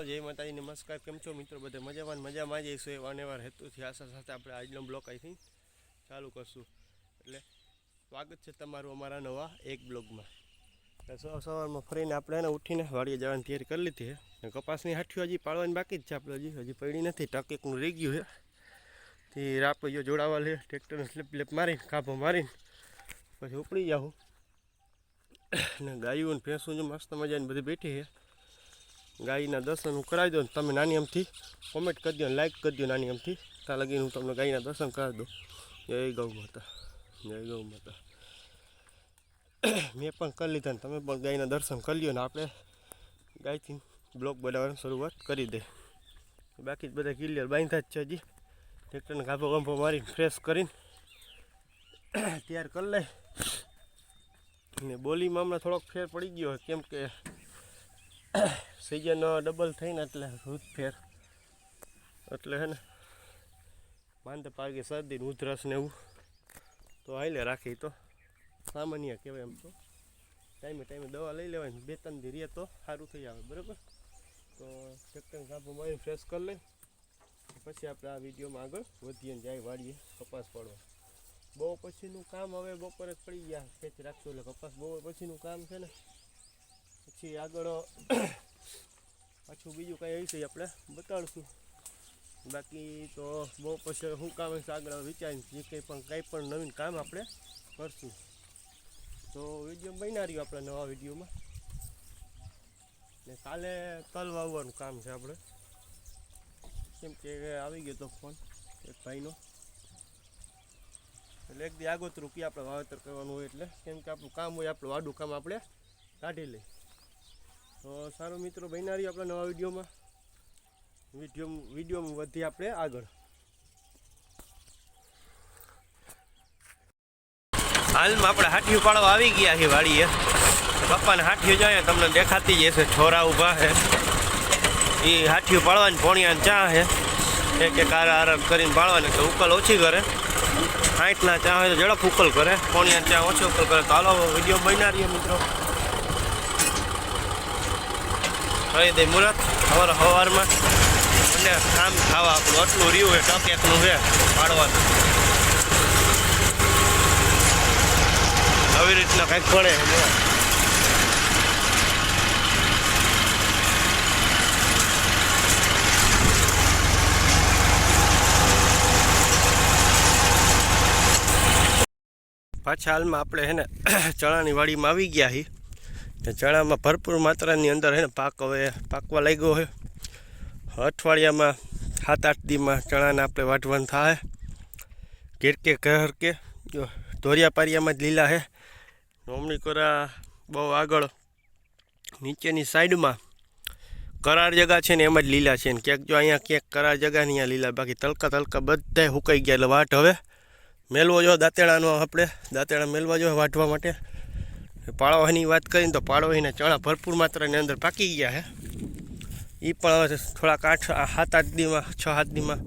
જય માતાજી, નમસ્કાર. કેમ છો મિત્રો? બધા મજામાં જઈશું એ વાનેવાર હેતુથી આશા સાથે આપણે આજનો બ્લોગ અહીંથી ચાલુ કરશું. એટલે સ્વાગત છે તમારું અમારા નવા એક બ્લોગમાં. સવારમાં ફરીને આપણે એને ઉઠીને વાડીએ જવાની તૈયારી કરી લીધી છે. કપાસની હાઠીઓ હજી પાડવાની બાકી જ છે. આપણે હજી પડી નથી, ટકેકનું રહી ગયું છે. તે રાપ જો જોડાવા લે ટ્રેક્ટરને સ્લેપ મારીને કાપો મારીને પછી ઉપડી જાઉં. ને ગાયું અને ભેંસું જો મસ્ત મજાની બધી બેઠી છે. ગાયના દર્શન હું કરાવી દઉં. તમે નાની આમથી કોમેન્ટ કરી દો, લાઈક કરી દો નાની આમથી. ત્યાં લગીને હું તમને ગાયના દર્શન કરાવી દઉં. જય ગૌ માતા, જય ગૌ માતા. મેં પણ કરી લીધા ને તમે પણ ગાયના દર્શન કરી લ્યો ને આપણે ગાયથી બ્લોગ બનાવવાની શરૂઆત કરી દે. બાકી બધા ક્લિયર બાંધ્યા જ છે. હજી ટ્રેક્ટરને ગાભો ગાંભો મારીને ફ્રેશ કરીને તૈયાર કરી લે. ને બોલીમાં હમણાં થોડોક ફેર પડી ગયો, કેમ કે સિઝન ડબલ થઈને એટલે ઋત ફેર એટલે હે ને માંદે પાગે શરદી ઉધરસ ને એવું તો હાલે રાખી તો સામાન્ય કહેવાય. એમ તો ટાઈમે દવા લઈ લેવાની, 2-3 દી રહે તો સારું થઈ આવે. બરાબર, તો ટ્રેક્ટર કાપો મારીને ફ્રેશ કરી લઈ પછી આપણે આ વિડીયોમાં આગળ વધીએ ને જાય વાળીએ કપાસ પડવા. બહુ પછીનું કામ હવે બપોરે જ પડી ગયા ખેંચી રાખશું. એટલે કપાસ બહુ પછીનું કામ છે ને, પછી આગળ પાછું બીજું કાંઈ હશે આપણે બતાડશું. બાકી તો બહુ પછી શું કામ હશે આગળ વિચારીને જે કાંઈ પણ નવીન કામ આપણે કરશું. તો વિડીયો બન્યા રહ્યો આપણે નવા વિડીયોમાં. ને કાલે તલ વાવવાનું કામ છે આપણે, કેમ કે આવી ગયો તો ફોન એક ભાઈનો. એટલે એક દી આગોતરું કે આપણે વાવેતર કરવાનું હોય, એટલે કેમ કે આપણું કામ હોય, આપણું વાડું કામ આપણે કાઢી લઈએ. તો સારું મિત્રો, બન્યા રહીએ આપણે નવા વિડીયોમાં વધીએ આપણે આગળ. હાલમાં આપણે હાથીઓ પાડવા આવી ગયા છે વાડીએ. પપ્પાને હાથીઓ જાય તમને દેખાતી જ હશે, છોરા ઊભા છે. એ હાથીઓ પાડવાની પોણિયાને ચા છે, એક આર કરીને પાડવાની તો ઉકલ ઓછી કરે. 60ના ચા હોય તો ઝડપ ઉકલ કરે, પોણિયાને ચા ઓછી ઉકલ કરે. તો હાલો વિડીયો બન્યા રહીએ મિત્રો. કરી દે મુહૂર્ત સવારમાં અને કામ ખાવા આપણું આટલું રહ્યું છે, ટકેકનું છે પાડવાનું. આવી રીતના કંઈક પડે પાછા. હાલમાં આપણે હે ને ચણાની વાડીમાં આવી ગયા છીએ. ચણામાં ભરપૂર માત્રાની અંદર હે ને પાક હવે પાકવા લાગ્યો છે. અઠવાડિયામાં 7-8 દીમાં ચણાને આપણે વાઢવાનું થાય. ઘેરકે ઘરકે જો ધોરિયા પારિયામાં જ લીલા છે. નોમણી કોરા બહુ આગળ નીચેની સાઈડમાં કરાર જગા છે ને એમાં જ લીલા છે. ને ક્યાંક જો અહીંયા ક્યાંક કરાર જગા ને અહીંયા લીલા, બાકી તલકા બધા સુકાઈ ગયા. એટલે વાટ હવે મેલવો જો દાંતેડાનો, આપણે દાંતેડા મેલવા જો વાઢવા માટે. પાળવાની વાત કરીને તો પાળવીને ચણા ભરપૂર માત્રાની અંદર પાકી ગયા છે. એ પણ હવે થોડાક 7-8 દીમાં 6-7 દીમાં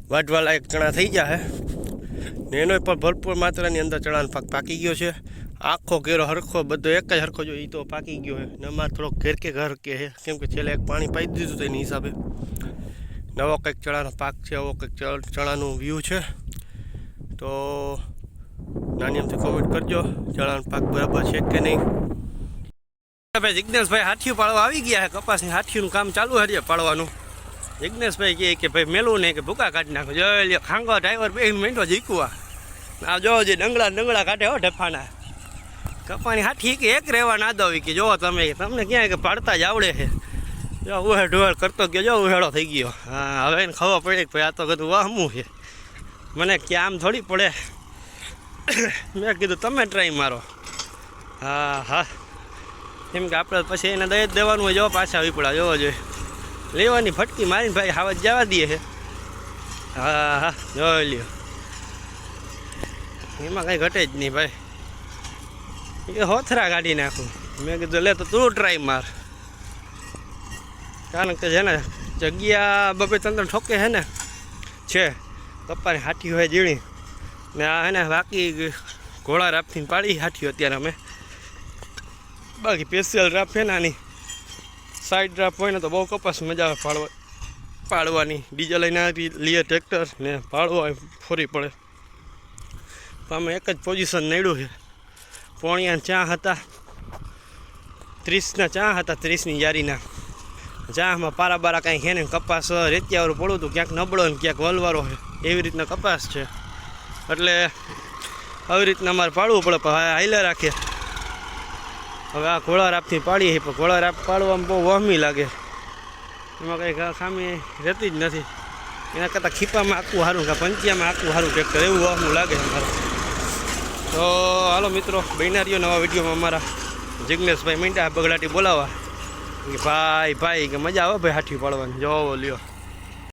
વાઢવા લાયક ચણા થઈ ગયા છે. ને એનો પણ ભરપૂર માત્રાની અંદર ચણાનો પાક પાકી ગયો છે. આખો ઘેરો હરખો બધો એક જ હરખો જો એ તો પાકી ગયો છે. ને અમારે થોડોક ઘેરકે ઘર કે છે, કેમ કે છેલ્લે એક પાણી પાઈ દીધું તો એની હિસાબે નવો કંઈક ચણાનો પાક છે, એવો કંઈક ચણાનું વ્યૂ છે. તો નાની એમથી કોમેન્ટ કરજો ચણાનો પાક બરાબર છે કે નહીં. ભાઈ જિજ્ઞેશભાઈ હાથીઓ પાડવા આવી ગયા છે. કપાસની હાથીઓનું કામ ચાલુ હરીએ પાડવાનું. જિજ્ઞેશભાઈ કહે કે ભાઈ મેલું નહીં કે ભૂકા કાઢી નાખો. જો લે ખાંગો ડ્રાઈવર બે મિનિટો જીકવા આ જો જે ડંગળા કાઢે હો ઢફાના. કપાની હાથી કે એક રહેવા ના દો કે જો તમને ક્યાંય કે પાડતા જ આવડે છે. જો ઉહેડ ઢોળ કરતો ગયો, જો ઉહેડો થઈ ગયો. હા હવે એને ખબર પડે કે ભાઈ આ તો કીધું વાહમું છે, મને ક્યાં આમ થોડી પડે. મેં કીધું તમે ટ્રાય મારો. હા કેમ કે આપણે પછી એને દઈ જ દેવાનું હોય. જો પાછા વિપડા જોવો જોઈએ, લેવાની ફટકી મારીને ભાઈ હાવત જવા દઈએ છે. હા જોઈ લ્યો, એમાં કંઈ ઘટે જ નહીં ભાઈ. એ હોથરા કાઢી નાખું. મેં કીધું લે તો તું ટ્રાય માર, કારણ કે છે ને જગ્યા 2-3 ઠોકે છે ને છે. કપ્પાની હાથી હોય ઝીણી ને આ હે ને બાકી ઘોડા રાપથી પાડી હાથીઓ અત્યારે અમે. બાકી સ્પેશિયલ રાપ છે ને આની સાઈડ ડ્રાફ્ટ હોય ને તો બહુ કપાસ મજા આવે પાડવાની. ડીઝલ લઈને લઈએ ટ્રેક્ટર ને પાડવા ફોરી પડે. તો અમે એક જ પોઝિશન નડ્યું છે. પોણિયા ચા હતા 30ના ચા હતા, 30ની યારીના ચામાં પારા બારા કાંઈ છે ને. કપાસ રેતિયાવાળું પડું હતું, ક્યાંક નબળો ને ક્યાંક વલવારો છે, એવી રીતના કપાસ છે. એટલે આવી રીતના અમારે પાડવું પડે. પણ હાઈલા રાખીએ. હવે આ ઘોડા રાપથી પાડીએ, પણ ઘોડા રાપ પાડવામાં બહુ વહમી લાગે, એમાં કંઈ ખામી રહેતી જ નથી. એના કરતાં ખીપામાં આખું સારું કે પંચિયામાં આખું સારું ટ્રેક્ટર, એવું વહમું લાગે અમારે. તો હાલો મિત્રો, બન્યા નવા વિડીયોમાં અમારા જિગ્નેશભાઈ મીંડા બગડાટી બોલાવવા કે ભાઈ કે મજા આવે ભાઈ હાથી પાડવાની. જોવો લ્યો.